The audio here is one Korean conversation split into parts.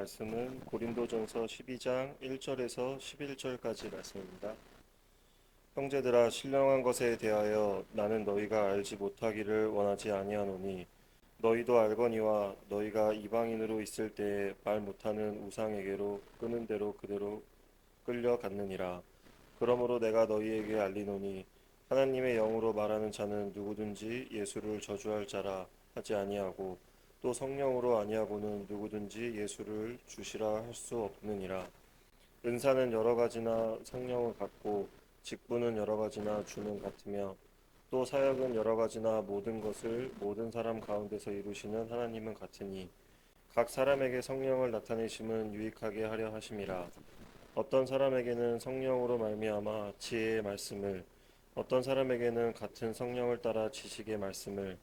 말씀은 고린도전서 12장 1절에서 11절까지 말씀입니다. 형제들아, 신령한 것에 대하여 나는 너희가 알지 못하기를 원하지 아니하노니 너희도 알거니와 너희가 이방인으로 있을 때에 말 못하는 우상에게로 끄는 대로 그대로 끌려갔느니라. 그러므로 내가 너희에게 알리노니 하나님의 영으로 말하는 자는 누구든지 예수를 저주할 자라 하지 아니하고 또 성령으로 아니하고는 누구든지 예수를 주시라 할 수 없느니라. 은사는 여러 가지나 성령은 같고 직분은 여러 가지나 주는 같으며 또 사역은 여러 가지나 모든 것을 모든 사람 가운데서 이루시는 하나님은 같으니 각 사람에게 성령을 나타내심은 유익하게 하려 하심이라. 어떤 사람에게는 성령으로 말미암아 지혜의 말씀을, 어떤 사람에게는 같은 성령을 따라 지식의 말씀을,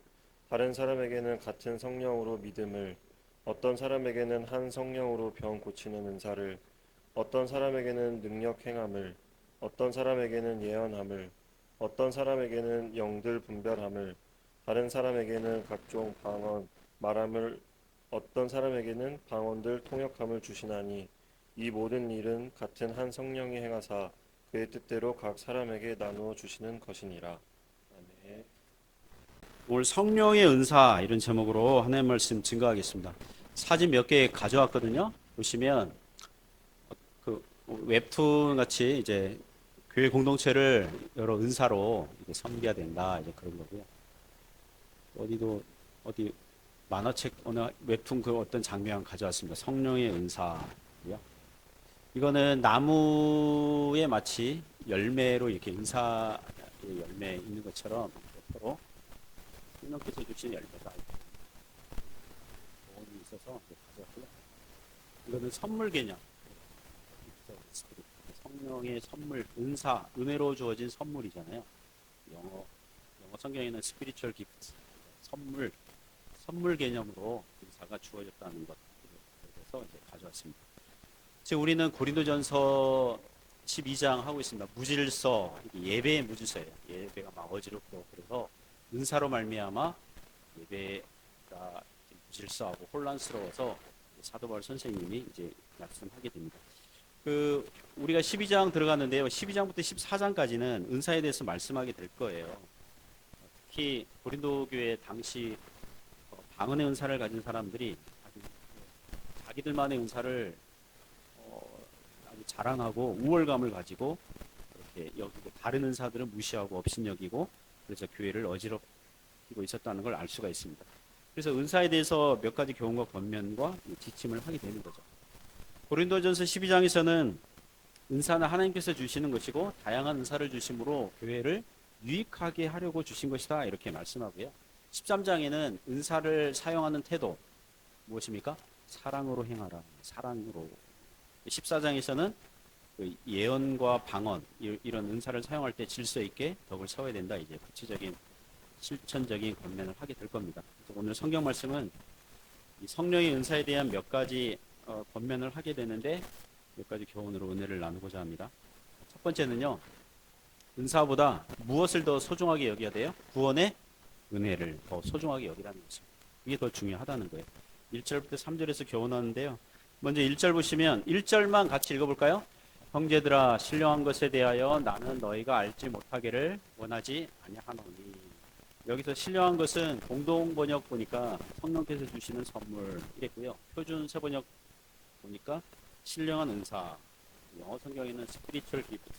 다른 사람에게는 같은 성령으로 믿음을, 어떤 사람에게는 한 성령으로 병 고치는 은사를, 어떤 사람에게는 능력 행함을, 어떤 사람에게는 예언함을, 어떤 사람에게는 영들 분별함을, 다른 사람에게는 각종 방언 말함을, 어떤 사람에게는 방언들 통역함을 주시나니 이 모든 일은 같은 한 성령이 행하사 그의 뜻대로 각 사람에게 나누어 주시는 것이니라. 아멘. 오늘 성령의 은사 이런 제목으로 하나님 말씀 증거하겠습니다. 사진 몇 개 가져왔거든요. 보시면 그 웹툰 같이 이제 교회 공동체를 여러 은사로 섬겨야 된다 이제 그런 거고요. 어디 만화책 어느 웹툰 그 어떤 장면 가져왔습니다. 성령의 은사고요. 이거는 나무에 마치 열매로 이렇게 은사의 열매 있는 것처럼 서로 성령께서 주신 열매가 도움이 있어서 가져왔고요. 이거는 선물 개념. 성령의 선물, 은사, 은혜로 주어진 선물이잖아요. 영어 성경에는 spiritual gift, 선물 개념으로 은사가 주어졌다는 것. 그래서 이제 가져왔습니다. 지금 우리는 고린도전서 12장 하고 있습니다. 무질서, 예배의 무질서예요. 예배가 막 어지럽고 그래서 은사로 말미암아 예배가 무질서하고 혼란스러워서 사도 바울 선생님이 이제 말씀하게 됩니다. 우리가 12장 들어갔는데요. 12장부터 14장까지는 은사에 대해서 말씀하게 될 거예요. 특히 고린도 교회 당시 방언의 은사를 가진 사람들이 자기들만의 은사를 아주 자랑하고 우월감을 가지고 이렇게 여기고 다른 은사들은 무시하고 업신여기고 그래서 교회를 어지럽히고 있었다는 걸 알 수가 있습니다. 그래서 은사에 대해서 몇 가지 교훈과 권면과 지침을 하게 되는 거죠. 고린도전서 12장에서는 은사는 하나님께서 주시는 것이고 다양한 은사를 주심으로 교회를 유익하게 하려고 주신 것이다 이렇게 말씀하고요. 13장에는 은사를 사용하는 태도 무엇입니까? 사랑으로 행하라. 사랑으로. 14장에서는 예언과 방언 이런 은사를 사용할 때 질서 있게 덕을 세워야 된다. 이제 구체적인 실천적인 권면을 하게 될 겁니다. 오늘 성경 말씀은 이 성령의 은사에 대한 몇 가지 권면을 하게 되는데 몇 가지 교훈으로 은혜를 나누고자 합니다. 첫 번째는요. 은사보다 무엇을 더 소중하게 여겨야 돼요? 구원의 은혜를 더 소중하게 여기라는 것입니다. 이게 더 중요하다는 거예요. 1절부터 3절에서 교훈하는데요. 먼저 1절 보시면 1절만 같이 읽어볼까요? 형제들아, 신령한 것에 대하여 나는 너희가 알지 못하기를 원하지 아니하노니. 여기서 신령한 것은 공동 번역 보니까 성령께서 주시는 선물 이랬고요. 표준 세번역 보니까 신령한 은사, 영어 성경에는 spiritual gift,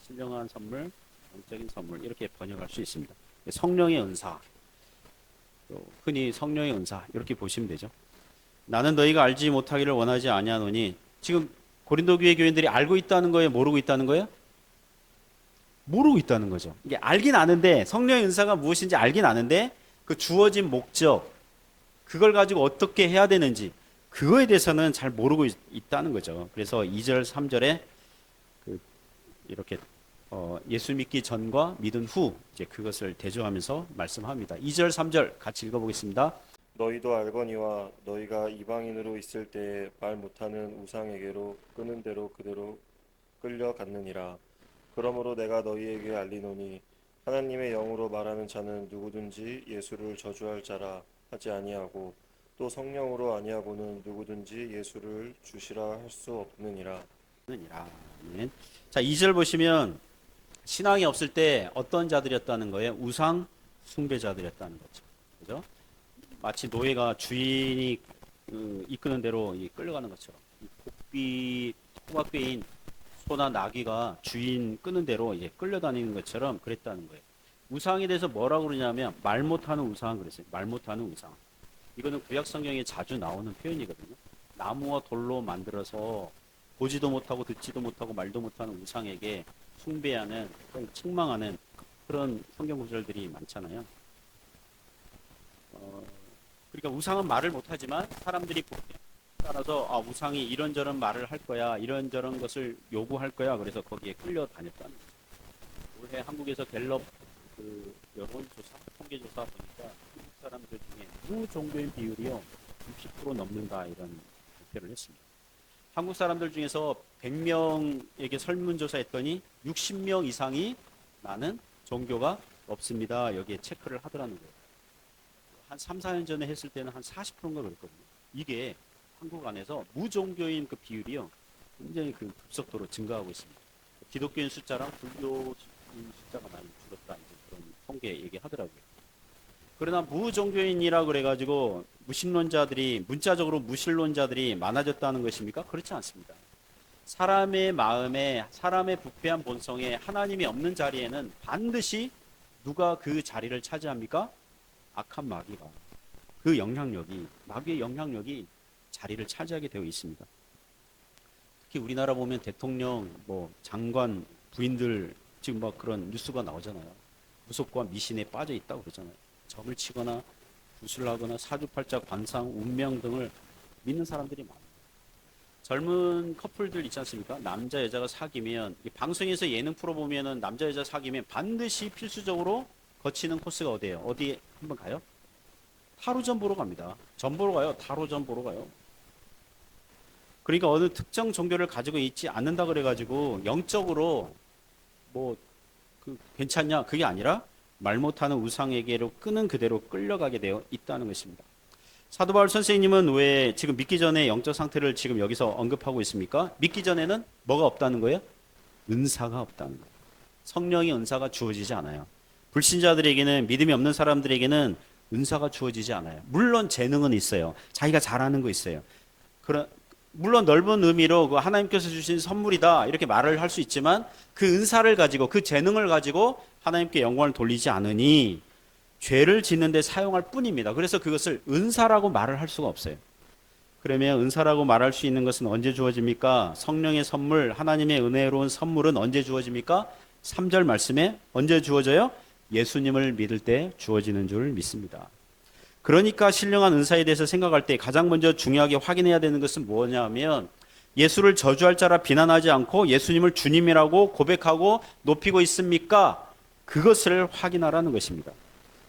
신령한 선물, 영적인 선물 이렇게 번역할 수 있습니다. 성령의 은사, 흔히 성령의 은사 이렇게 보시면 되죠. 나는 너희가 알지 못하기를 원하지 아니하노니 지금 고린도 교회 교인들이 알고 있다는 거예요? 모르고 있다는 거예요? 모르고 있다는 거죠. 이게 알긴 아는데 성령의 은사가 무엇인지 알긴 아는데 그 주어진 목적 그걸 가지고 어떻게 해야 되는지 그거에 대해서는 잘 모르고 있다는 거죠. 그래서 2절, 3절에 이렇게 예수 믿기 전과 믿은 후 이제 그것을 대조하면서 말씀합니다. 2절, 3절 같이 읽어보겠습니다. 너희도 알거니와 너희가 이방인으로 있을 때에 말 못하는 우상에게로 끄는 대로 그대로 끌려갔느니라. 그러므로 내가 너희에게 알리노니 하나님의 영으로 말하는 자는 누구든지 예수를 저주할 자라 하지 아니하고 또 성령으로 아니하고는 누구든지 예수를 주시라 할 수 없느니라. 이라. 아멘. 자, 2절 보시면 신앙이 없을 때 어떤 자들이었다는 거예요? 우상 숭배자들이었다는 거죠. 그죠? 마치 노예가 주인이 이끄는 대로 끌려가는 것처럼 고삐 토막괴인 소나 나귀가 주인 끄는 대로 이제 끌려다니는 것처럼 그랬다는 거예요. 우상에 대해서 뭐라고 그러냐면 말 못하는 우상 그랬어요. 말 못하는 우상. 이거는 구약 성경에 자주 나오는 표현이거든요. 나무와 돌로 만들어서 보지도 못하고 듣지도 못하고 말도 못하는 우상에게 숭배하는, 책망하는 그런 성경 구절들이 많잖아요. 그러니까 우상은 말을 못하지만 사람들이 따라서 우상이 이런저런 말을 할 거야, 이런저런 것을 요구할 거야. 그래서 거기에 끌려다녔다는 거죠. 올해 한국에서 갤럽 여론조사, 통계조사 보니까 한국 사람들 중에 무종교인 비율이요 60% 넘는다 이런 발표를 했습니다. 한국 사람들 중에서 100명에게 설문조사했더니 60명 이상이 나는 종교가 없습니다. 여기에 체크를 하더라는 거예요. 한 3, 4년 전에 했을 때는 한 40%인가 그랬거든요. 이게 한국 안에서 무종교인 그 비율이요 굉장히 그 급속도로 증가하고 있습니다. 기독교인 숫자랑 불교인 숫자가 많이 줄었다 이제 그런 통계 얘기하더라고요. 그러나 무종교인이라 그래가지고 무신론자들이 문자적으로 무신론자들이 많아졌다는 것입니까? 그렇지 않습니다. 사람의 마음에 사람의 부패한 본성에 하나님이 없는 자리에는 반드시 누가 그 자리를 차지합니까? 악한 마귀가 그 영향력이 마귀의 영향력이 자리를 차지하게 되어 있습니다. 특히 우리나라 보면 대통령, 장관 부인들 지금 막 그런 뉴스가 나오잖아요. 무속과 미신에 빠져 있다고 그러잖아요. 점을 치거나 구슬하거나 사주팔자, 관상, 운명 등을 믿는 사람들이 많아요. 젊은 커플들 있지 않습니까? 남자 여자가 사귀면 방송에서 예능 프로 보면은 남자 여자 사귀면 반드시 필수적으로 거치는 코스가 어디예요? 어디 한번 가요? 타로점 보러 갑니다. 점 보러 가요. 타로점 보러 가요. 그러니까 어느 특정 종교를 가지고 있지 않는다 그래가지고 영적으로 괜찮냐? 그게 아니라 말 못하는 우상에게로 끄는 그대로 끌려가게 되어 있다는 것입니다. 사도 바울 선생님은 왜 지금 믿기 전에 영적 상태를 지금 여기서 언급하고 있습니까? 믿기 전에는 뭐가 없다는 거예요? 은사가 없다는 거예요. 성령의 은사가 주어지지 않아요. 불신자들에게는, 믿음이 없는 사람들에게는 은사가 주어지지 않아요. 물론 재능은 있어요. 자기가 잘하는 거 있어요. 물론 넓은 의미로 하나님께서 주신 선물이다 이렇게 말을 할 수 있지만 그 은사를 가지고 그 재능을 가지고 하나님께 영광을 돌리지 않으니 죄를 짓는 데 사용할 뿐입니다. 그래서 그것을 은사라고 말을 할 수가 없어요. 그러면 은사라고 말할 수 있는 것은 언제 주어집니까? 성령의 선물, 하나님의 은혜로운 선물은 언제 주어집니까? 3절 말씀에 언제 주어져요? 예수님을 믿을 때 주어지는 줄 믿습니다. 그러니까 신령한 은사에 대해서 생각할 때 가장 먼저 중요하게 확인해야 되는 것은 뭐냐면 예수를 저주할 자라 비난하지 않고 예수님을 주님이라고 고백하고 높이고 있습니까? 그것을 확인하라는 것입니다.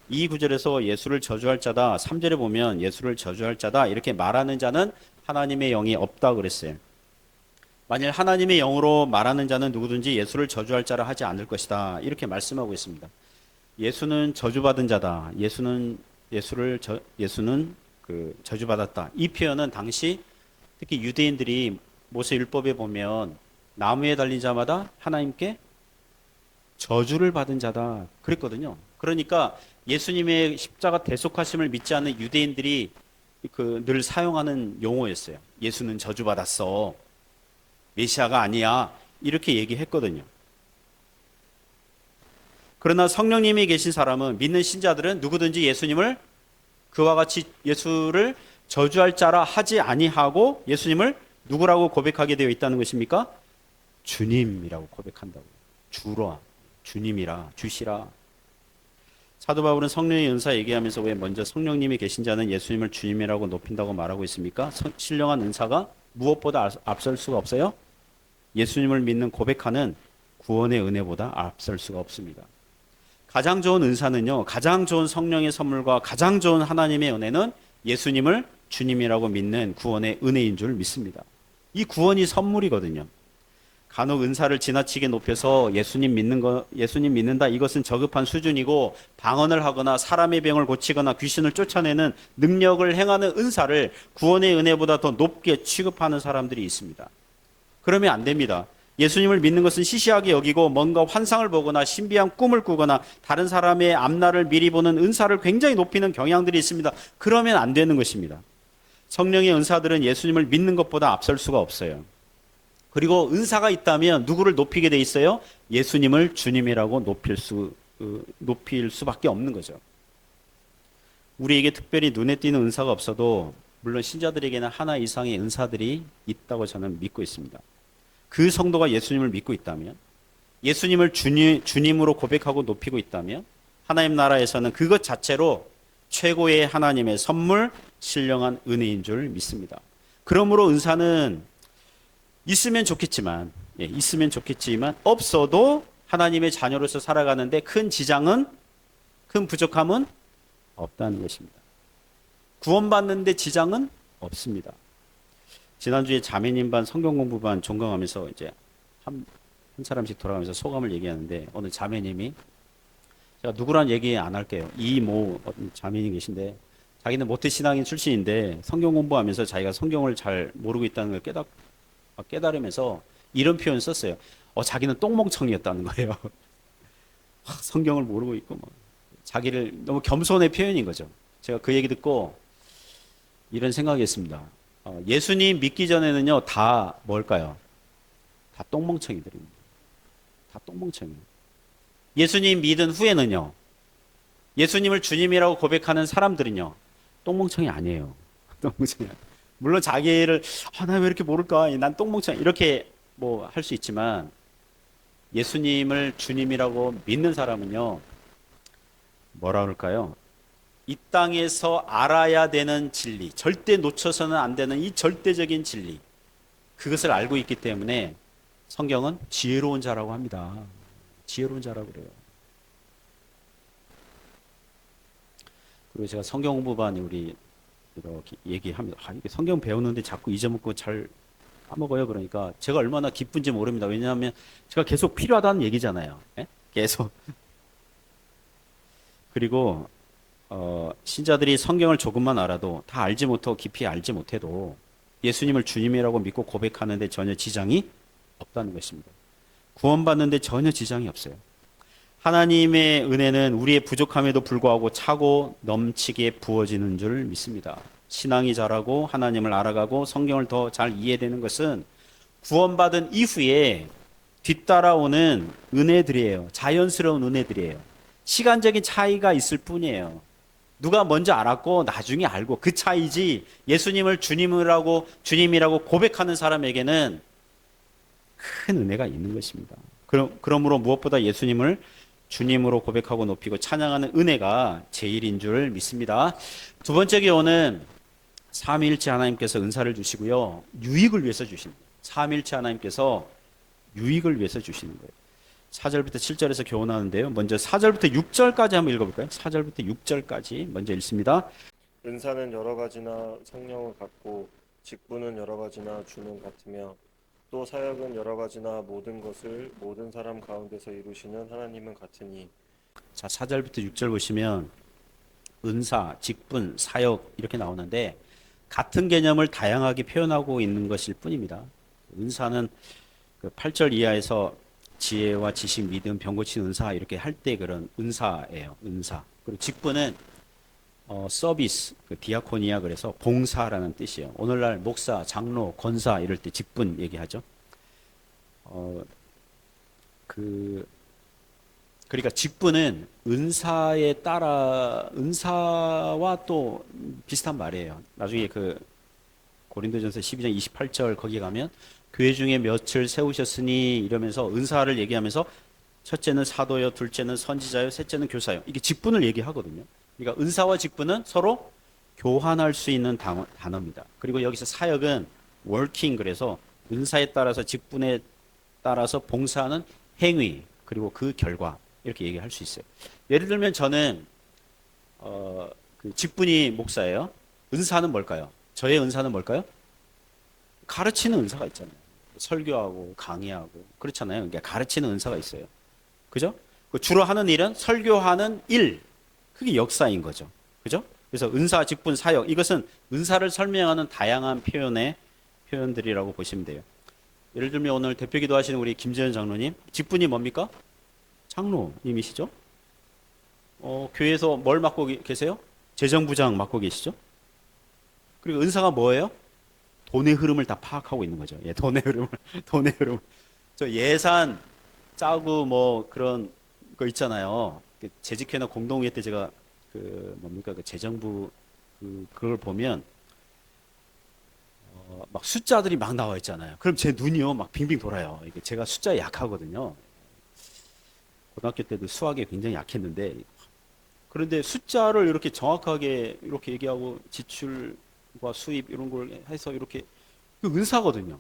이 구절에서 예수를 저주할 자다, 3절에 보면 예수를 저주할 자다 이렇게 말하는 자는 하나님의 영이 없다 그랬어요. 만일 하나님의 영으로 말하는 자는 누구든지 예수를 저주할 자라 하지 않을 것이다 이렇게 말씀하고 있습니다. 예수는 저주받은 자다. 예수는 저주받았다. 이 표현은 당시 특히 유대인들이 모세 율법에 보면 나무에 달린 자마다 하나님께 저주를 받은 자다 그랬거든요. 그러니까 예수님의 십자가 대속하심을 믿지 않는 유대인들이 늘 사용하는 용어였어요. 예수는 저주받았어. 메시아가 아니야. 이렇게 얘기했거든요. 그러나 성령님이 계신 사람은 믿는 신자들은 누구든지 예수님을 그와 같이 예수를 저주할 자라 하지 아니하고 예수님을 누구라고 고백하게 되어 있다는 것입니까? 주님이라고 고백한다고. 주라, 주님이라, 주시라. 사도 바울은 성령의 은사 얘기하면서 왜 먼저 성령님이 계신 자는 예수님을 주님이라고 높인다고 말하고 있습니까? 신령한 은사가 무엇보다 앞설 수가 없어요? 예수님을 믿는 고백하는 구원의 은혜보다 앞설 수가 없습니다. 가장 좋은 은사는요, 가장 좋은 성령의 선물과 가장 좋은 하나님의 은혜는 예수님을 주님이라고 믿는 구원의 은혜인 줄 믿습니다. 이 구원이 선물이거든요. 간혹 은사를 지나치게 높여서 예수님 믿는다 이것은 저급한 수준이고 방언을 하거나 사람의 병을 고치거나 귀신을 쫓아내는 능력을 행하는 은사를 구원의 은혜보다 더 높게 취급하는 사람들이 있습니다. 그러면 안 됩니다. 예수님을 믿는 것은 시시하게 여기고 뭔가 환상을 보거나 신비한 꿈을 꾸거나 다른 사람의 앞날을 미리 보는 은사를 굉장히 높이는 경향들이 있습니다. 그러면 안 되는 것입니다. 성령의 은사들은 예수님을 믿는 것보다 앞설 수가 없어요. 그리고 은사가 있다면 누구를 높이게 돼 있어요? 예수님을 주님이라고 높일 수밖에 없는 거죠. 우리에게 특별히 눈에 띄는 은사가 없어도 물론 신자들에게는 하나 이상의 은사들이 있다고 저는 믿고 있습니다. 그 성도가 예수님을 믿고 있다면, 예수님을 주님으로 고백하고 높이고 있다면 하나님 나라에서는 그것 자체로 최고의 하나님의 선물, 신령한 은혜인 줄 믿습니다. 그러므로 은사는 있으면 좋겠지만 없어도 하나님의 자녀로서 살아가는데 큰 부족함은 없다는 것입니다. 구원받는데 지장은 없습니다. 지난주에 자매님 반 성경 공부반 종강하면서 이제 한 사람씩 돌아가면서 소감을 얘기하는데 어느 자매님이, 제가 누구란 얘기 안 할게요. 이모 자매님 계신데 자기는 모태 신앙인 출신인데 성경 공부하면서 자기가 성경을 잘 모르고 있다는 걸 깨달으면서 이런 표현 썼어요. 자기는 똥멍청이였다는 거예요. 성경을 모르고 있고 뭐. 자기를 너무 겸손의 표현인 거죠. 제가 그 얘기 듣고 이런 생각이 했습니다. 예수님 믿기 전에는요, 다 뭘까요? 다 똥멍청이들입니다. 다 똥멍청이에요. 예수님 믿은 후에는요, 예수님을 주님이라고 고백하는 사람들은요, 똥멍청이 아니에요. 똥멍청이 아니에요. 물론 자기를, 나 왜 이렇게 모를까? 난 똥멍청이. 이렇게 뭐 할 수 있지만, 예수님을 주님이라고 믿는 사람은요, 뭐라 그럴까요? 이 땅에서 알아야 되는 진리, 절대 놓쳐서는 안 되는 이 절대적인 진리, 그것을 알고 있기 때문에 성경은 지혜로운 자라고 합니다. 지혜로운 자라고 그래요. 그리고 제가 성경 공부반에 우리 이렇게 얘기합니다. 이게 성경 배우는데 자꾸 잊어먹고 잘 까먹어요. 그러니까 제가 얼마나 기쁜지 모릅니다. 왜냐하면 제가 계속 필요하다는 얘기잖아요. 예? 계속. 그리고 신자들이 성경을 조금만 알아도 다 알지 못하고 깊이 알지 못해도 예수님을 주님이라고 믿고 고백하는데 전혀 지장이 없다는 것입니다. 구원받는데 전혀 지장이 없어요. 하나님의 은혜는 우리의 부족함에도 불구하고 차고 넘치게 부어지는 줄 믿습니다. 신앙이 자라고 하나님을 알아가고 성경을 더 잘 이해되는 것은 구원받은 이후에 뒤따라오는 은혜들이에요. 자연스러운 은혜들이에요. 시간적인 차이가 있을 뿐이에요. 누가 먼저 알았고 나중에 알고 그 차이지, 예수님을 주님이라고 고백하는 사람에게는 큰 은혜가 있는 것입니다. 그러므로 무엇보다 예수님을 주님으로 고백하고 높이고 찬양하는 은혜가 제일인 줄 믿습니다. 두 번째 교훈은 삼위일체 하나님께서 은사를 주시고요, 유익을 위해서 주십니다. 삼위일체 하나님께서 유익을 위해서 주시는 거예요. 4절부터 7절에서 교훈하는데요. 먼저 4절부터 6절까지 한번 읽어볼까요? 4절부터 6절까지 먼저 읽습니다. 은사는 여러 가지나 성령은 같고 직분은 여러 가지나 주는 같으며 또 사역은 여러 가지나 모든 것을 모든 사람 가운데서 이루시는 하나님은 같으니. 자, 4절부터 6절 보시면 은사, 직분, 사역 이렇게 나오는데 같은 개념을 다양하게 표현하고 있는 것일 뿐입니다. 은사는 그 8절 이하에서 지혜와 지식, 믿음, 병 고치는 은사 이렇게 할 때 그런 은사예요. 은사. 그리고 직분은 서비스, 그 디아코니아 그래서 봉사라는 뜻이에요. 오늘날 목사, 장로, 권사 이럴 때 직분 얘기하죠. 그러니까 직분은 은사와 또 비슷한 말이에요. 나중에 그 고린도전서 12장 28절 거기 가면 교회 중에 몇을 세우셨으니 이러면서 은사를 얘기하면서 첫째는 사도요, 둘째는 선지자요, 셋째는 교사요. 이게 직분을 얘기하거든요. 그러니까 은사와 직분은 서로 교환할 수 있는 단어입니다. 그리고 여기서 사역은 working, 그래서 은사에 따라서 직분에 따라서 봉사하는 행위 그리고 그 결과 이렇게 얘기할 수 있어요. 예를 들면 저는 그 직분이 목사예요. 은사는 뭘까요? 저의 은사는 뭘까요? 가르치는 은사가 있잖아요. 설교하고 강의하고 그렇잖아요. 그러니까 가르치는 은사가 있어요. 그죠? 그 주로 하는 일은 설교하는 일. 그게 역사인 거죠. 그죠? 그래서 은사, 직분, 사역 이것은 은사를 설명하는 다양한 표현들이라고 보시면 돼요. 예를 들면 오늘 대표기도 하시는 우리 김재현 장로님 직분이 뭡니까? 장로님이시죠? 교회에서 뭘 맡고 계세요? 재정부장 맡고 계시죠? 그리고 은사가 뭐예요? 돈의 흐름을 다 파악하고 있는 거죠. 예, 돈의 흐름을, 돈의 흐름. 저 예산 짜고 뭐 그런 거 있잖아요. 그 재직회나 공동회 때 제가 그 뭡니까 그 재정부 그걸 보면 막 숫자들이 막 나와 있잖아요. 그럼 제 눈이요 막 빙빙 돌아요. 이게 제가 숫자에 약하거든요. 고등학교 때도 수학에 굉장히 약했는데 그런데 숫자를 이렇게 정확하게 이렇게 얘기하고 지출과 수입 이런 걸 해서 이렇게 그 은사거든요.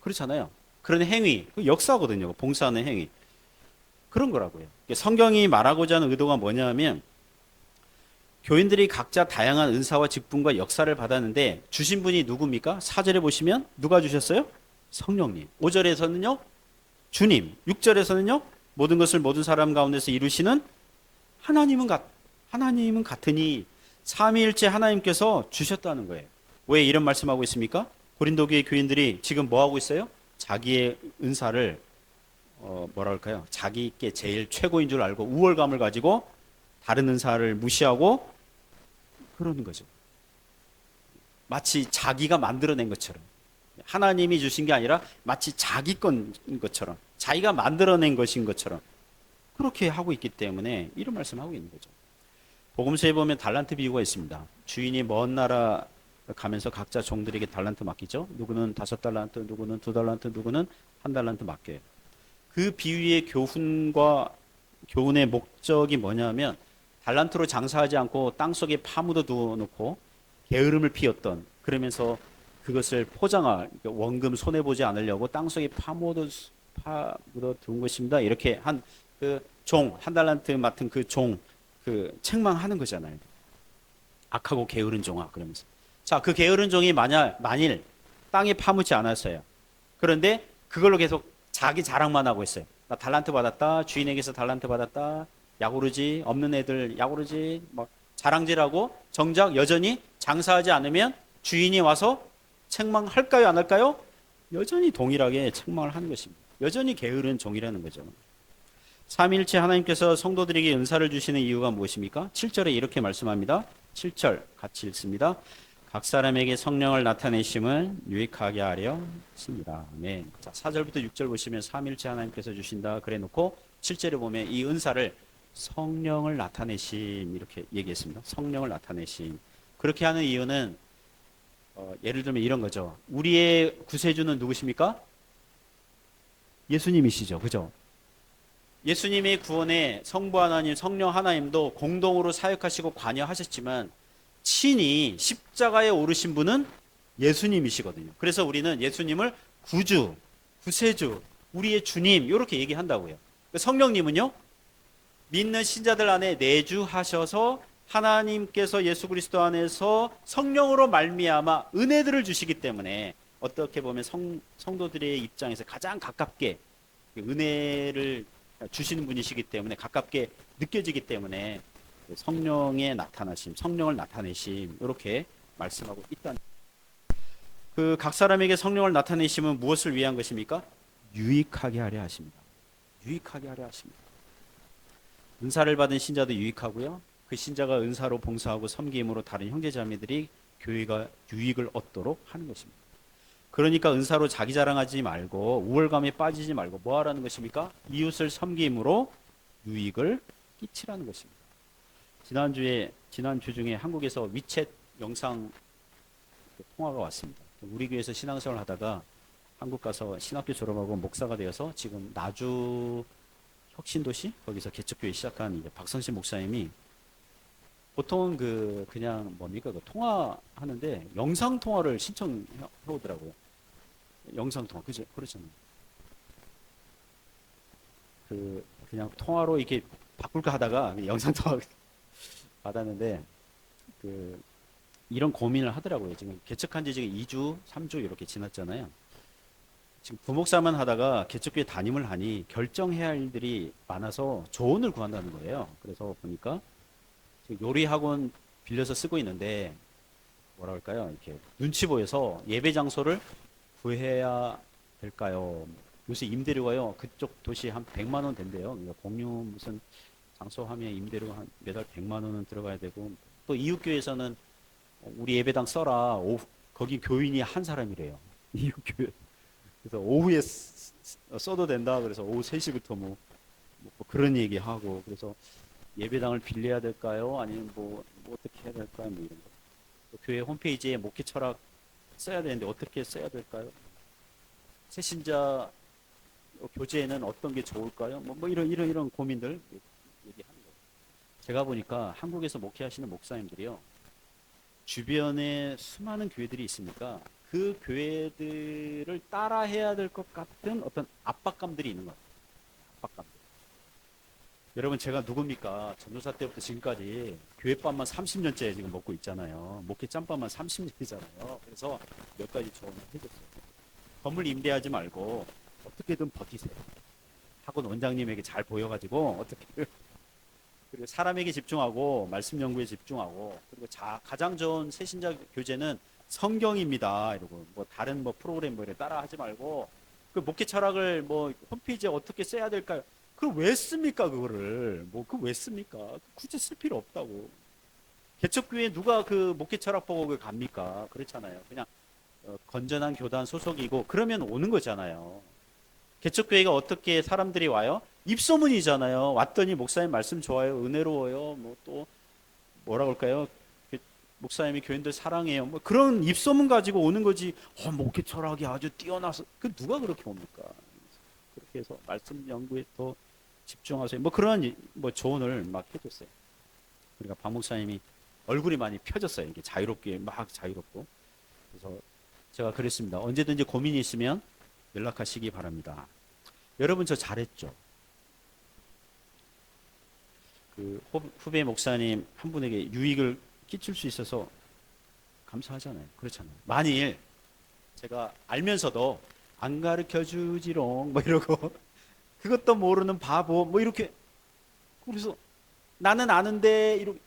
그렇잖아요. 그런 행위, 그 역사거든요. 봉사하는 행위. 그런 거라고요. 성경이 말하고자 하는 의도가 뭐냐면 교인들이 각자 다양한 은사와 직분과 역사를 받았는데 주신 분이 누굽니까? 4절에 보시면 누가 주셨어요? 성령님. 5절에서는요? 주님. 6절에서는요? 모든 것을 모든 사람 가운데서 이루시는 하나님은 같으니 삼위일체 하나님께서 주셨다는 거예요. 왜 이런 말씀하고 있습니까? 고린도 교회 교인들이 지금 뭐 하고 있어요? 자기의 은사를 뭐랄까요? 자기께 제일 최고인 줄 알고 우월감을 가지고 다른 은사를 무시하고 그러는 거죠. 마치 자기가 만들어낸 것처럼. 하나님이 주신 게 아니라 마치 자기 건 것처럼 자기가 만들어낸 것인 것처럼 그렇게 하고 있기 때문에 이런 말씀하고 있는 거죠. 복음서에 보면 달란트 비유가 있습니다. 주인이 먼 나라 가면서 각자 종들에게 달란트 맡기죠. 누구는 5달란트, 누구는 2달란트, 누구는 1달란트 맡겨요. 그 비유의 교훈의 목적이 뭐냐면 달란트로 장사하지 않고 땅속에 파묻어 두어놓고 게으름을 피웠던 그러면서 그것을 원금 손해보지 않으려고 땅속에 파묻어 둔 것입니다. 이렇게 한 그 종, 1달란트 맡은 그 종, 그 책망하는 거잖아요. 악하고 게으른 종아 그러면서. 자, 그 게으른 종이 만일 땅에 파묻지 않았어요. 그런데 그걸로 계속 자기 자랑만 하고 있어요. 나 달란트 받았다. 주인에게서 달란트 받았다. 야구르지. 없는 애들 야구르지. 막 자랑질하고 정작 여전히 장사하지 않으면 주인이 와서 책망할까요? 안 할까요? 여전히 동일하게 책망을 하는 것입니다. 여전히 게으른 종이라는 거죠. 삼위일체 하나님께서 성도들에게 은사를 주시는 이유가 무엇입니까? 7절에 이렇게 말씀합니다. 7절 같이 읽습니다. 각 사람에게 성령을 나타내심을 유익하게 하려 하십니다. 아멘. 자, 4절부터 6절 보시면 삼위일체 하나님께서 주신다 그래 놓고 7절에 보면 이 은사를 성령을 나타내심 이렇게 얘기했습니다. 성령을 나타내심. 그렇게 하는 이유는 예를 들면 이런 거죠. 우리의 구세주는 누구십니까? 예수님이시죠. 그죠? 예수님의 구원에 성부 하나님, 성령 하나님도 공동으로 사역하시고 관여하셨지만 친히 십자가에 오르신 분은 예수님이시거든요. 그래서 우리는 예수님을 구주, 구세주, 우리의 주님 이렇게 얘기한다고요. 성령님은요. 믿는 신자들 안에 내주하셔서 하나님께서 예수 그리스도 안에서 성령으로 말미암아 은혜들을 주시기 때문에 어떻게 보면 성도들의 입장에서 가장 가깝게 은혜를 주시는 분이시기 때문에 가깝게 느껴지기 때문에 성령의 나타나심, 성령을 나타내심 이렇게 말씀하고 있다는 그 각 사람에게 성령을 나타내심은 무엇을 위한 것입니까? 유익하게 하려 하십니다. 유익하게 하려 하십니다. 은사를 받은 신자도 유익하고요. 그 신자가 은사로 봉사하고 섬김으로 다른 형제자매들이 교회가 유익을 얻도록 하는 것입니다. 그러니까 은사로 자기 자랑하지 말고 우월감에 빠지지 말고 뭐 하라는 것입니까? 이웃을 섬김으로 유익을 끼치라는 것입니다. 지난주 중에 한국에서 위챗 영상 통화가 왔습니다. 우리 교회에서 신앙생활을 하다가 한국 가서 신학교 졸업하고 목사가 되어서 지금 나주 혁신도시 거기서 개척교회 시작한 이제 박성신 목사님이 보통 그냥 뭡니까 통화하는데 영상 통화를 신청해 오더라고요. 영상 통화 그죠? 그렇잖아요. 그냥 통화로 이렇게 바꿀까 하다가 영상 통화 받았는데 이런 고민을 하더라고요. 지금 개척한 지 지금 2주, 3주 이렇게 지났잖아요. 지금 부목사만 하다가 개척교회 담임을 하니 결정해야 할 일들이 많아서 조언을 구한다는 거예요. 그래서 보니까 지금 요리 학원 빌려서 쓰고 있는데 뭐라 할까요? 이렇게 눈치 보여서 예배 장소를 구해야 될까요? 요새 임대료가요. 그쪽 도시 한 100만 원 된대요. 그러니까 공유 무슨 장소 하면 임대료가 한 매달 100만 원은 들어가야 되고 또 이웃교회에서는 우리 예배당 써라. 거기 교인이 한 사람이래요. 이웃교회. 그래서 오후에 써도 된다. 그래서 오후 3시부터 뭐 그런 얘기하고 그래서 예배당을 빌려야 될까요? 아니면 뭐 어떻게 해야 될까요? 뭐 이런 거. 또 교회 홈페이지에 목회 철학 써야 되는데 어떻게 써야 될까요? 새신자 교재에는 어떤 게 좋을까요? 뭐 이런 고민들 얘기하는 거예요. 제가 보니까 한국에서 목회하시는 목사님들이요. 주변에 수많은 교회들이 있으니까 그 교회들을 따라해야 될 것 같은 어떤 압박감들이 있는 것 같아요. 압박감들. 여러분 제가 누굽니까? 전도사 때부터 지금까지 교회밥만 30년째 지금 먹고 있잖아요. 목회 짬밥만 30년이잖아요. 그래서 몇 가지 조언을 해줬어요. 건물 임대하지 말고 어떻게든 버티세요. 학원 원장님에게 잘 보여가지고 어떻게 그리고 사람에게 집중하고 말씀 연구에 집중하고 그리고 가장 좋은 새신자 교재는 성경입니다. 이러고 뭐 다른 뭐 프로그램 뭐 이렇게 따라하지 말고 그 목회 철학을 뭐 홈페이지에 어떻게 써야 될까요? 그걸 왜 씁니까 그거를 뭐 그 왜 씁니까? 굳이 쓸 필요 없다고. 개척교회 누가 그 목회 철학 보고 그 갑니까? 그렇잖아요. 그냥 건전한 교단 소속이고 그러면 오는 거잖아요. 개척교회가 어떻게 사람들이 와요? 입소문이잖아요. 왔더니 목사님 말씀 좋아요, 은혜로워요. 뭐 또 뭐라 그럴까요? 목사님이 교인들 사랑해요. 뭐 그런 입소문 가지고 오는 거지. 목회 철학이 아주 뛰어나서 그 누가 그렇게 옵니까? 그렇게 해서 말씀 연구에 더 집중하세요. 뭐 그런 뭐 조언을 막 해줬어요. 그러니까 박 목사님이 얼굴이 많이 펴졌어요. 이게 자유롭게 막 자유롭고. 그래서 제가 그랬습니다. 언제든지 고민이 있으면 연락하시기 바랍니다. 여러분 저 잘했죠? 그 후배 목사님 한 분에게 유익을 끼칠 수 있어서 감사하잖아요. 그렇잖아요. 만일 제가 알면서도 안 가르쳐 주지롱 뭐 이러고 그것도 모르는 바보 뭐 이렇게 그래서 나는 아는데 이렇게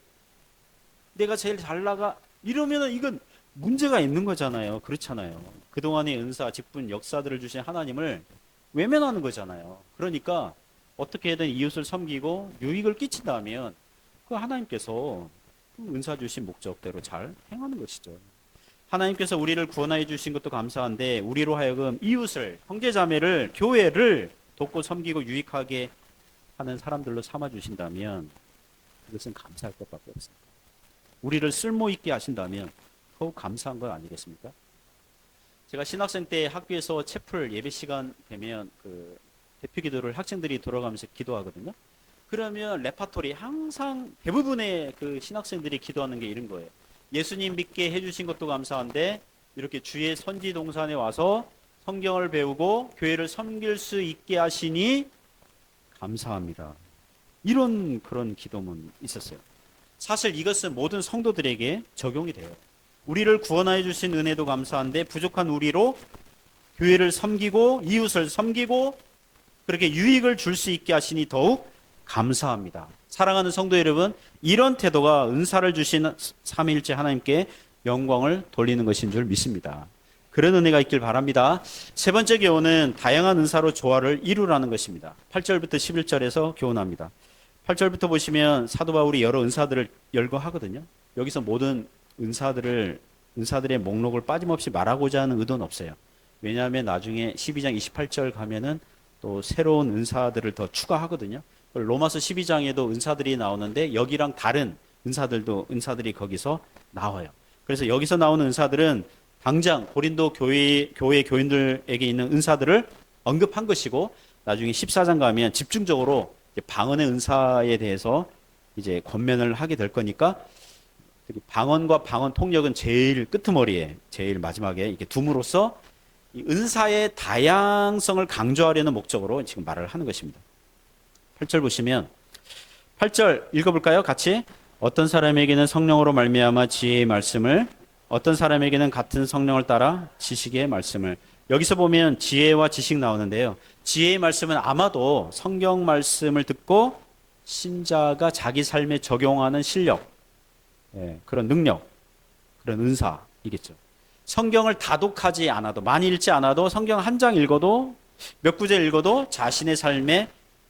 내가 제일 잘 나가 이러면은 이건 문제가 있는 거잖아요. 그렇잖아요. 그동안의 은사, 직분, 역사들을 주신 하나님을 외면하는 거잖아요. 그러니까 어떻게든 이웃을 섬기고 유익을 끼친다면 그 하나님께서 은사 주신 목적대로 잘 행하는 것이죠. 하나님께서 우리를 구원하여 주신 것도 감사한데 우리로 하여금 이웃을, 형제자매를, 교회를 돕고 섬기고 유익하게 하는 사람들로 삼아 주신다면 그것은 감사할 것밖에 없습니다. 우리를 쓸모있게 하신다면 더욱 감사한 것 아니겠습니까? 제가 신학생 때 학교에서 채플 예배 시간 되면 그 대표 기도를 학생들이 돌아가면서 기도하거든요. 그러면 레파토리 항상 대부분의 그 신학생들이 기도하는 게 이런 거예요. 예수님 믿게 해주신 것도 감사한데 이렇게 주의 선지 동산에 와서 성경을 배우고 교회를 섬길 수 있게 하시니 감사합니다. 이런 그런 기도문 있었어요. 사실 이것은 모든 성도들에게 적용이 돼요. 우리를 구원하여 주신 은혜도 감사한데 부족한 우리로 교회를 섬기고 이웃을 섬기고 그렇게 유익을 줄 수 있게 하시니 더욱 감사합니다. 사랑하는 성도 여러분, 이런 태도가 은사를 주신 삼위일체 하나님께 영광을 돌리는 것인 줄 믿습니다. 그런 은혜가 있길 바랍니다. 세 번째 교훈은 다양한 은사로 조화를 이루라는 것입니다. 8절부터 11절에서 교훈합니다. 8절부터 보시면 사도 바울이 여러 은사들을 열거하거든요. 여기서 모든 은사들의 목록을 빠짐없이 말하고자 하는 의도는 없어요. 왜냐하면 나중에 12장 28절 가면은 또 새로운 은사들을 더 추가하거든요. 로마서 12장에도 은사들이 나오는데 여기랑 다른 은사들이 거기서 나와요. 그래서 여기서 나오는 은사들은 당장 고린도 교회 교인들에게 있는 은사들을 언급한 것이고 나중에 14장 가면 집중적으로 방언의 은사에 대해서 이제 권면을 하게 될 거니까 방언과 방언 통역은 제일 끄트머리에 제일 마지막에 이렇게 둠으로써 이 은사의 다양성을 강조하려는 목적으로 지금 말을 하는 것입니다. 8절 보시면 8절 읽어볼까요? 같이. 어떤 사람에게는 성령으로 말미암아 지혜의 말씀을, 어떤 사람에게는 같은 성령을 따라 지식의 말씀을, 여기서 보면 지혜와 지식 나오는데요. 지혜의 말씀은 아마도 성경 말씀을 듣고 신자가 자기 삶에 적용하는 실력, 예, 그런 능력, 그런 은사이겠죠. 성경을 다독하지 않아도, 많이 읽지 않아도 성경 한 장 읽어도, 몇 구절 읽어도 자신의 삶에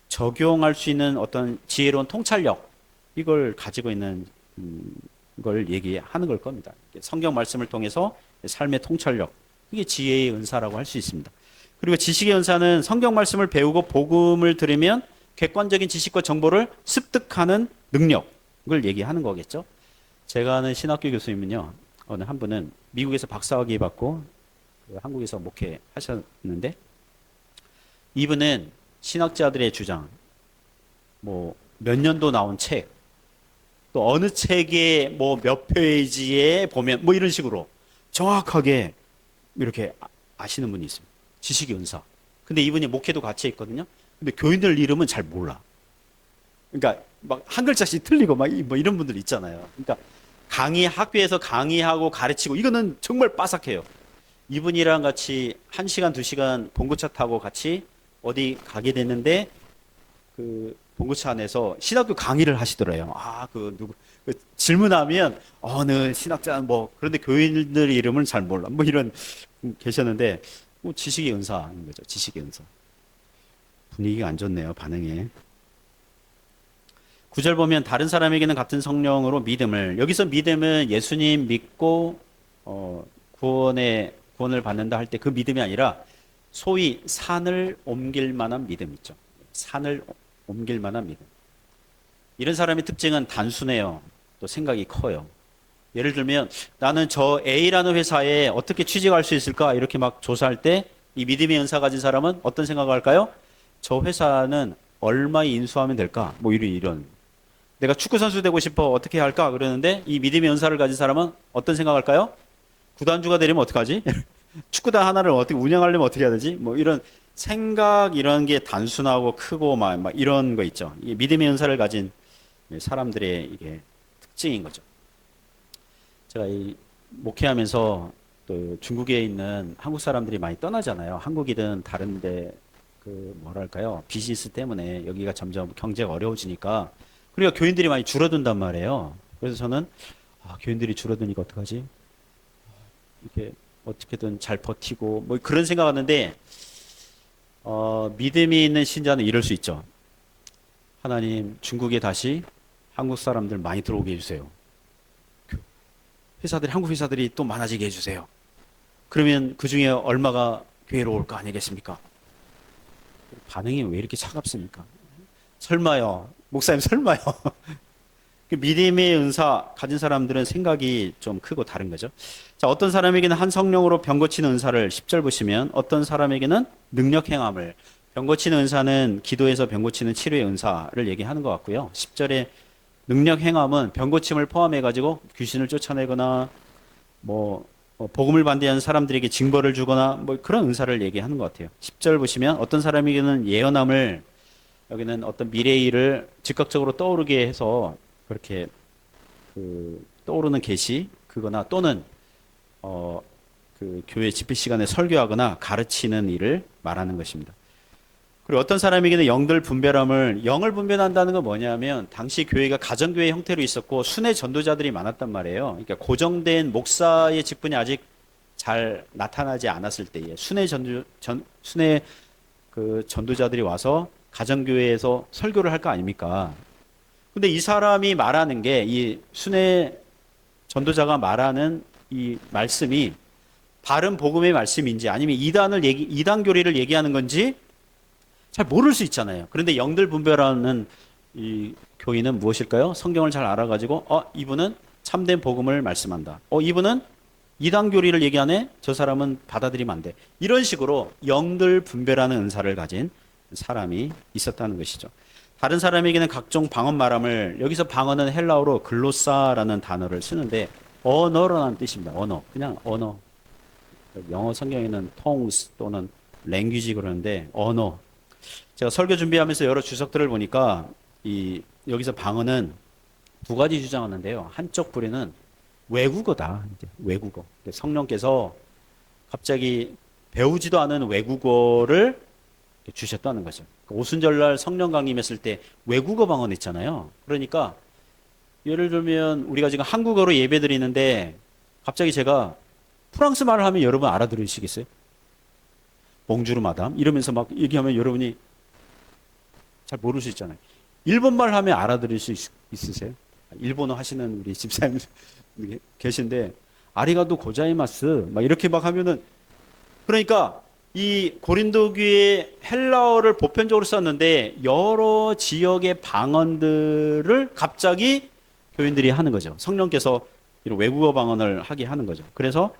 적용할 수 있는 어떤 지혜로운 통찰력, 이걸 가지고 있는 걸 얘기하는 걸 겁니다. 성경 말씀을 통해서 삶의 통찰력, 그게 지혜의 은사라고 할 수 있습니다. 그리고 지식의 은사는 성경 말씀을 배우고 복음을 들으면 객관적인 지식과 정보를 습득하는 능력을 얘기하는 거겠죠. 제가 아는 신학교 교수님은요, 어느 한 분은 미국에서 박사학위 받고 한국에서 목회하셨는데, 이분은 신학자들의 주장, 뭐 몇 년도 나온 책, 또 어느 책의 뭐 몇 페이지에 보면 뭐 이런 식으로 정확하게 이렇게 아시는 분이 있습니다. 지식의 은사. 근데 이분이 목회도 같이 했거든요. 근데 교인들 이름은 잘 몰라. 그러니까 막 한 글자씩 틀리고 막 뭐 이런 분들 있잖아요. 그러니까 학교에서 강의하고 가르치고 이거는 정말 빠삭해요. 이분이랑 같이 1시간, 2시간 봉고차 타고 같이 어디 가게 됐는데, 그 봉고차 안에서 신학교 강의를 하시더래요. 그 질문하면 어느 신학자 뭐, 그런데 교인들 이름은 잘 몰라. 뭐 이런 계셨는데, 뭐 지식의 은사인 거죠. 지식의 은사. 분위기가 안 좋네요, 반응에. 9절 보면 다른 사람에게는 같은 성령으로 믿음을, 여기서 믿음은 예수님 믿고 구원을 받는다 할 때 그 믿음이 아니라 소위 산을 옮길 만한 믿음 있죠. 산을 옮길 만한 믿음. 이런 사람의 특징은 단순해요. 또 생각이 커요. 예를 들면 나는 저 A라는 회사에 어떻게 취직할 수 있을까 이렇게 막 조사할 때 이 믿음의 은사 가진 사람은 어떤 생각을 할까요? 저 회사는 얼마에 인수하면 될까? 뭐 이런. 내가 축구 선수 되고 싶어 어떻게 할까? 그러는데 이 믿음의 은사를 가진 사람은 어떤 생각할까요? 구단주가 되려면 어떡하지? 축구단 하나를 어떻게 운영하려면 어떻게 해야 되지? 뭐 이런 생각, 이런 게 단순하고 크고 막 이런 거 있죠. 이 믿음의 은사를 가진 사람들의 이게 특징인 거죠. 제가 이 목회하면서 또 중국에 있는 한국 사람들이 많이 떠나잖아요. 한국이든 다른데 그 뭐랄까요? 비즈니스 때문에 여기가 점점 경제가 어려워지니까, 그러니까 교인들이 많이 줄어든단 말이에요. 그래서 저는 교인들이 줄어드니까 어떡하지? 이렇게 어떻게든 잘 버티고 뭐 그런 생각하는데, 믿음이 있는 신자는 이럴 수 있죠. 하나님, 중국에 다시 한국 사람들 많이 들어오게 해주세요. 한국 회사들이 또 많아지게 해주세요. 그러면 그 중에 얼마가 교회로 올 거 아니겠습니까? 반응이 왜 이렇게 차갑습니까? 설마요. 목사님 설마요. 믿음의 은사 가진 사람들은 생각이 좀 크고 다른 거죠. 자, 어떤 사람에게는 한 성령으로 병 고치는 은사를 10절 보시면, 어떤 사람에게는 능력 행함을, 병 고치는 은사는 기도에서 병 고치는 치료의 은사를 얘기하는 것 같고요. 10절에 능력 행함은 병 고침을 포함해 가지고 귀신을 쫓아내거나 뭐 복음을 반대하는 사람들에게 징벌을 주거나 뭐 그런 은사를 얘기하는 것 같아요. 10절 보시면 어떤 사람에게는 예언함을, 여기는 어떤 미래의 일을 즉각적으로 떠오르게 해서 그렇게 떠오르는 계시 그거나, 또는 그 교회 집회 시간에 설교하거나 가르치는 일을 말하는 것입니다. 그리고 어떤 사람에게는 영들 분별함을, 영을 분별한다는 건 뭐냐면 당시 교회가 가정교회 형태로 있었고 순회 전도자들이 많았단 말이에요. 그러니까 고정된 목사의 직분이 아직 잘 나타나지 않았을 때에 순회 그 전도자들이 와서 가정교회에서 설교를 할 거 아닙니까? 근데 이 사람이 말하는 게, 이 순회 전도자가 말하는 이 말씀이 바른 복음의 말씀인지 아니면 이단 교리를 얘기하는 건지 잘 모를 수 있잖아요. 그런데 영들 분별하는 이 교인은 무엇일까요? 성경을 잘 알아가지고 이분은 참된 복음을 말씀한다. 이분은 이단 교리를 얘기하네. 저 사람은 받아들이면 안 돼. 이런 식으로 영들 분별하는 은사를 가진 사람이 있었다는 것이죠. 다른 사람에게는 각종 방언 말함을, 여기서 방언은 헬라어로 글로사라는 단어를 쓰는데 언어라는 뜻입니다. 언어, 그냥 언어. 영어 성경에는 tongues 또는 language 그러는데 언어. 제가 설교 준비하면서 여러 주석들을 보니까 여기서 방언은 두 가지 주장하는데요. 한쪽 부류는 외국어다. 외국어. 성령께서 갑자기 배우지도 않은 외국어를 주셨다는 거죠. 오순절날 성령 강림했을 때 외국어 방언 있잖아요. 그러니까 예를 들면 우리가 지금 한국어로 예배 드리는데 갑자기 제가 프랑스 말을 하면 여러분 알아들으시겠어요? 봉주르 마담 이러면서 막 얘기하면 여러분이 잘 모를 수 있잖아요. 일본말 하면 알아들을 수 있으세요? 일본어 하시는 우리 집사님 계신데 아리가또 고자이마스 막 이렇게 막 하면은 그러니까 이 고린도 교회 헬라어를 보편적으로 썼는데 여러 지역의 방언들을 갑자기 교인들이 하는 거죠. 성령께서 이런 외국어 방언을 하게 하는 거죠. 그래서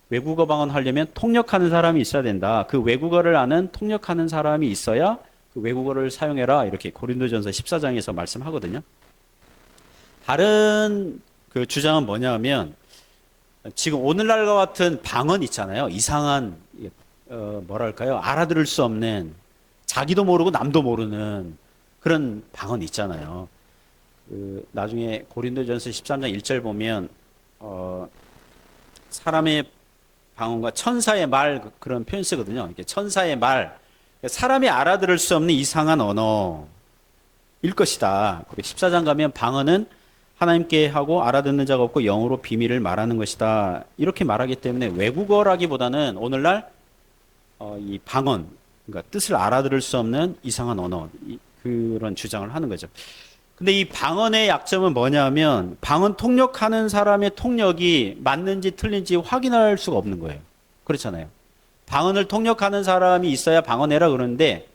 외국어 방언 하려면 통역하는 사람이 있어야 된다. 그 외국어를 아는 통역하는 사람이 있어야 그 외국어를 사용해라. 이렇게 고린도전서 14장에서 말씀하거든요. 다른 그 주장은 뭐냐면 지금 오늘날과 같은 방언 있잖아요. 이상한 뭐랄까요? 알아들을 수 없는 자기도 모르고 남도 모르는 그런 방언 있잖아요. 그 나중에 고린도전서 13장 1절 보면 사람의 방언과 천사의 말 그런 표현 쓰거든요. 이렇게 천사의 말 사람이 알아들을 수 없는 이상한 언어일 것이다. 14장 가면 방언은 하나님께 하고 알아듣는 자가 없고 영으로 비밀을 말하는 것이다. 이렇게 말하기 때문에 외국어라기보다는 오늘날 이 방언, 그러니까 뜻을 알아들을 수 없는 이상한 언어 그런 주장을 하는 거죠. 근데 이 방언의 약점은 뭐냐면 방언 통역하는 사람의 통역이 맞는지 틀린지 확인할 수가 없는 거예요. 그렇잖아요. 방언을 통역하는 사람이 있어야 방언해라 그러는데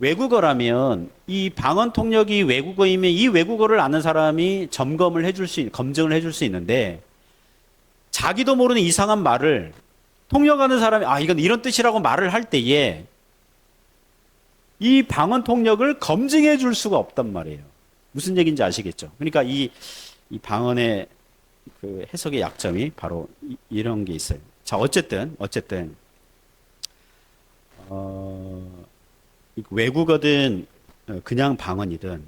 외국어라면 이 방언 통역이 외국어이면 이 외국어를 아는 사람이 검증을 해줄 수 있는데 자기도 모르는 이상한 말을 통역하는 사람이 이건 이런 뜻이라고 말을 할 때에 이 방언 통역을 검증해 줄 수가 없단 말이에요. 무슨 얘기인지 아시겠죠? 그러니까 이 방언의 그 해석의 약점이 바로 이런 게 있어요. 자, 어쨌든 외국어든 그냥 방언이든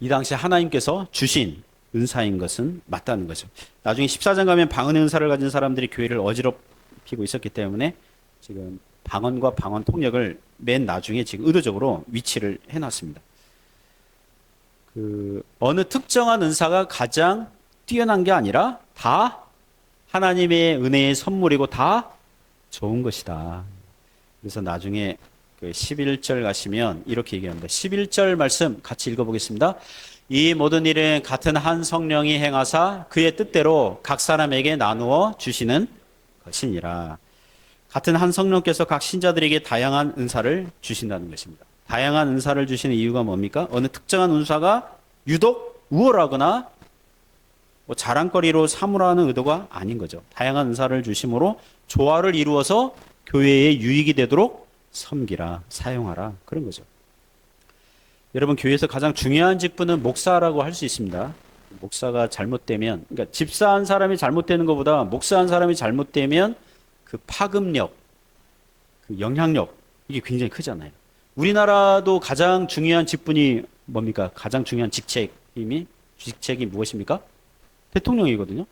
이 당시 하나님께서 주신 은사인 것은 맞다는 거죠. 나중에 14장 가면 방언의 은사를 가진 사람들이 교회를 어지럽히고 있었기 때문에 지금 방언과 방언 통역을 맨 나중에 지금 의도적으로 위치를 해놨습니다. 어느 특정한 은사가 가장 뛰어난 게 아니라 다 하나님의 은혜의 선물이고 다 좋은 것이다. 그래서 나중에 11절 가시면 이렇게 얘기합니다. 11절 말씀 같이 읽어보겠습니다. 이 모든 일은 같은 한 성령이 행하사 그의 뜻대로 각 사람에게 나누어 주시는 것이니라. 같은 한 성령께서 각 신자들에게 다양한 은사를 주신다는 것입니다. 다양한 은사를 주시는 이유가 뭡니까? 어느 특정한 은사가 유독 우월하거나 자랑거리로 삼으라는 의도가 아닌 거죠. 다양한 은사를 주심으로 조화를 이루어서 교회의 유익이 되도록 섬기라, 사용하라 그런 거죠. 여러분 교회에서 가장 중요한 직분은 목사라고 할 수 있습니다. 목사가 잘못되면 그러니까 집사한 사람이 잘못되는 것보다 목사한 사람이 잘못되면 그 파급력, 그 영향력 이게 굉장히 크잖아요. 우리나라도 가장 중요한 직분이 뭡니까? 가장 중요한 직책이 무엇입니까? 대통령이거든요.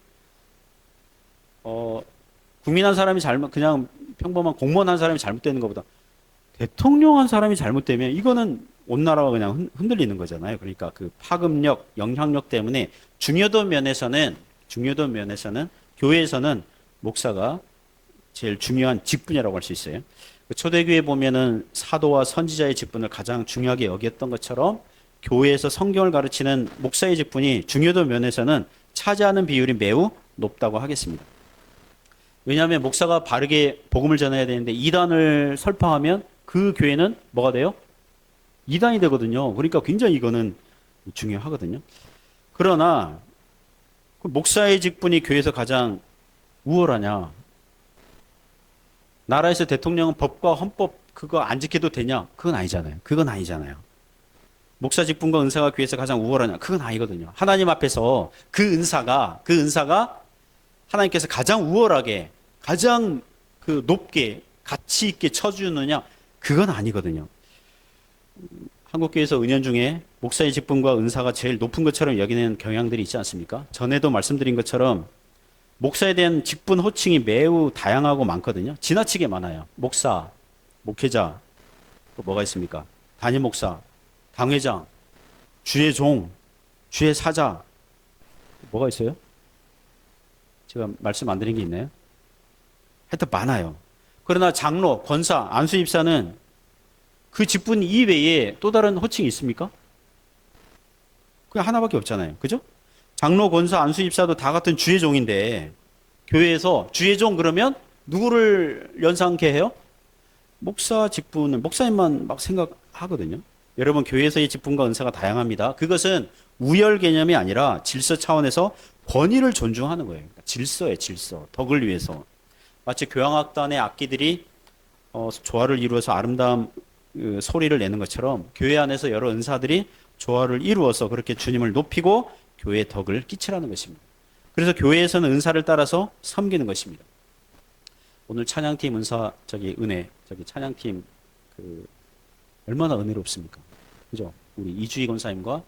국민 한 사람이 그냥 평범한 공무원 한 사람이 잘못되는 것보다 대통령 한 사람이 잘못되면 이거는 온 나라가 그냥 흔들리는 거잖아요. 그러니까 그 파급력, 영향력 때문에 중요도 면에서는 교회에서는 목사가 제일 중요한 직분이라고 할 수 있어요. 초대교회 보면은 사도와 선지자의 직분을 가장 중요하게 여겼던 것처럼 교회에서 성경을 가르치는 목사의 직분이 중요도 면에서는 차지하는 비율이 매우 높다고 하겠습니다. 왜냐하면 목사가 바르게 복음을 전해야 되는데 이단을 설파하면 그 교회는 뭐가 돼요? 이단이 되거든요. 그러니까 굉장히 이거는 중요하거든요. 그러나 그 목사의 직분이 교회에서 가장 우월하냐? 나라에서 대통령은 법과 헌법 그거 안 지켜도 되냐? 그건 아니잖아요. 목사 직분과 은사가 교회에서 가장 우월하냐? 그건 아니거든요. 하나님 앞에서 그 은사가 하나님께서 가장 우월하게 가장 그 높게 가치 있게 쳐주느냐? 그건 아니거든요. 한국교회에서 은연 중에 목사의 직분과 은사가 제일 높은 것처럼 여기는 경향들이 있지 않습니까? 전에도 말씀드린 것처럼 목사에 대한 직분 호칭이 매우 다양하고 많거든요. 지나치게 많아요. 목사, 목회자, 또 뭐가 있습니까? 담임 목사, 당회장, 주의 종, 주의 사자. 뭐가 있어요? 제가 말씀 안 드린 게 있나요? 하여튼 많아요. 그러나 장로, 권사, 안수입사는 그 직분 이외에 또 다른 호칭이 있습니까? 그냥 하나밖에 없잖아요. 그죠? 장로, 권사, 안수입사도 다 같은 주의 종인데 교회에서 주의 종 그러면 누구를 연상케 해요? 목사 직분은 목사님만 막 생각하거든요. 여러분 교회에서의 직분과 은사가 다양합니다. 그것은 우열 개념이 아니라 질서 차원에서 권위를 존중하는 거예요. 그러니까 질서예요, 질서. 덕을 위해서. 마치 교향악단의 악기들이 조화를 이루어서 아름다운 소리를 내는 것처럼 교회 안에서 여러 은사들이 조화를 이루어서 그렇게 주님을 높이고 교회의 덕을 끼치라는 것입니다. 그래서 교회에서는 은사를 따라서 섬기는 것입니다. 오늘 찬양팀 은사 은혜 찬양팀 얼마나 은혜롭습니까? 그죠? 우리 이주희 권사님과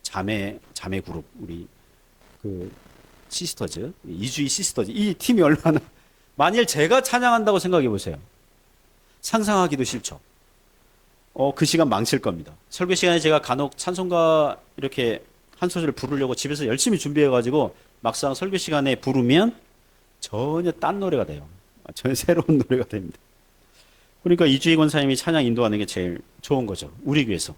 자매 그룹 우리 시스터즈 이주희 시스터즈 이 팀이 얼마나 만일 제가 찬양한다고 생각해 보세요. 상상하기도 싫죠. 그 시간 망칠 겁니다. 설교 시간에 제가 간혹 찬송가 이렇게 한 소절을 부르려고 집에서 열심히 준비해가지고 막상 설교 시간에 부르면 전혀 딴 노래가 돼요. 전혀 새로운 노래가 됩니다. 그러니까 이주희 권사님이 찬양 인도하는 게 제일 좋은 거죠. 우리 교회에서.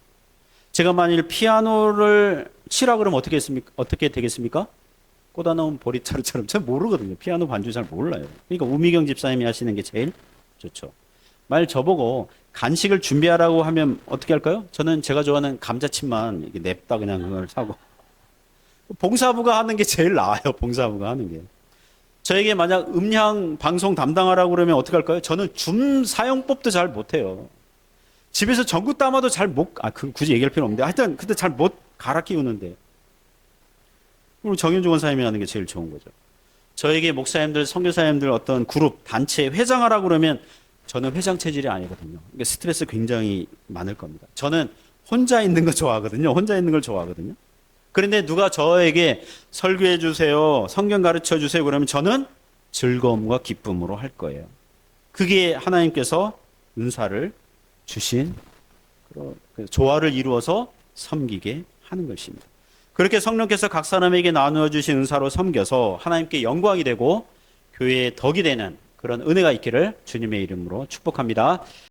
제가 만일 피아노를 치라 그러면 어떻게 되겠습니까? 꽂아놓은 보리차루처럼 잘 모르거든요. 피아노 반주 잘 몰라요. 그러니까 우미경 집사님이 하시는 게 제일 좋죠. 만일 저보고 간식을 준비하라고 하면 어떻게 할까요? 저는 제가 좋아하는 감자칩만 이렇게 냅다 그냥 그걸 사고. 봉사부가 하는 게 제일 나아요. 봉사부가 하는 게. 저에게 만약 음향 방송 담당하라고 그러면 어떻게 할까요? 저는 줌 사용법도 잘 못해요. 집에서 전구 담아도 굳이 얘기할 필요 없는데 하여튼 근데 잘 못 갈아 끼우는데. 그리고 정윤주 권사님이 하는 게 제일 좋은 거죠. 저에게 목사님들, 선교사님들 어떤 그룹, 단체 회장하라고 그러면 저는 회장 체질이 아니거든요. 그러니까 스트레스 굉장히 많을 겁니다. 저는 혼자 있는 거 좋아하거든요. 혼자 있는 걸 좋아하거든요. 그런데 누가 저에게 설교해 주세요, 성경 가르쳐 주세요 그러면 저는 즐거움과 기쁨으로 할 거예요. 그게 하나님께서 은사를 주신 조화를 이루어서 섬기게 하는 것입니다. 그렇게 성령께서 각 사람에게 나누어 주신 은사로 섬겨서 하나님께 영광이 되고 교회의 덕이 되는 그런 은혜가 있기를 주님의 이름으로 축복합니다.